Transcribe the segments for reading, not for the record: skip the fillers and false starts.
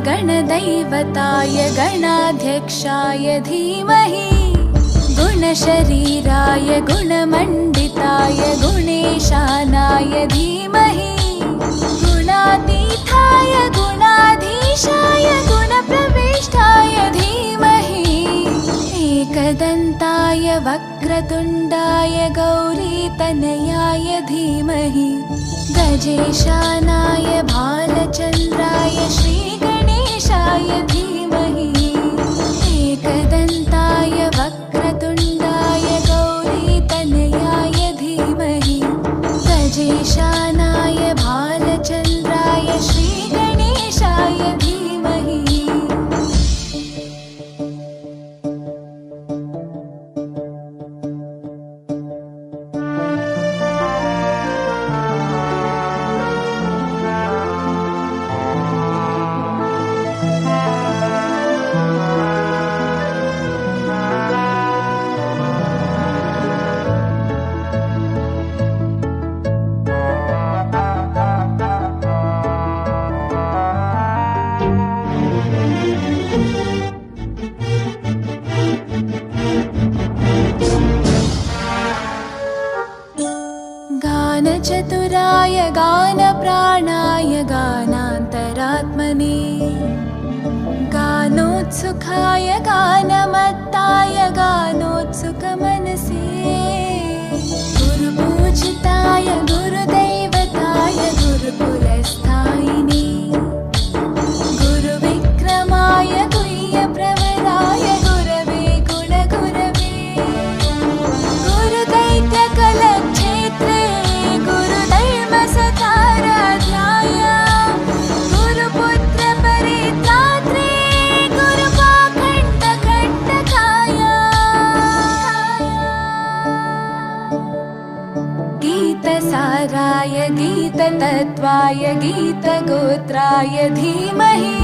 गणदैवताय गणाध्यक्षाय धीमहि गुणशरीराय गुणमण्डिताय गुणेशानाय धीमहि गुणातीताय गुणाधीशाय गुणप्रविष्टाय धीमहि एकदन्ताय वक्रतुण्डाय गौरीतनयाय धीमहि गजेशानाय भालचन्द्राय श्रीगणेशाय धीमहि एकदन्ताय वक्रतुण्डाय गौरीतनयाय धीमहि गजेशानाय भालचन्द्राय श्रीगणेशाय धीमहि गानचतुराय गानप्राणाय गानान्तरात्मने गानोत्सुकाय गानमत्ताय गानोत्सुकमनसे गुरुपूजिताय गुरुदैवताय गुरुकुलस्थायिने गुरुविक्रमाय गुह्यप्रवराय गुरवे गुणगुरवे गुरुदैत्यकलक्षेत्रे गुरुधर्मसताराध्याय गुरुपुत्रपरित्रात्रे गुरुपाखण्डखण्डकाय गीतसाराय गीततत्त्वाय गीतगोत्राय धीमहि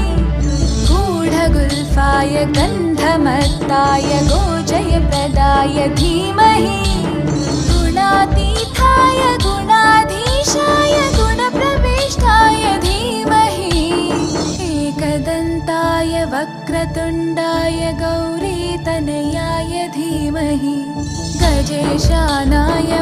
गूढगुल्फाय गन्धमत्ताय गोजयप्रदाय धीमहि गुणातीताय गुणाधीशाय गुणप्रविष्टाय धीमहि एकदन्ताय वक्रतुण्डाय गौरीतनयाय धीमहि गजेशानाय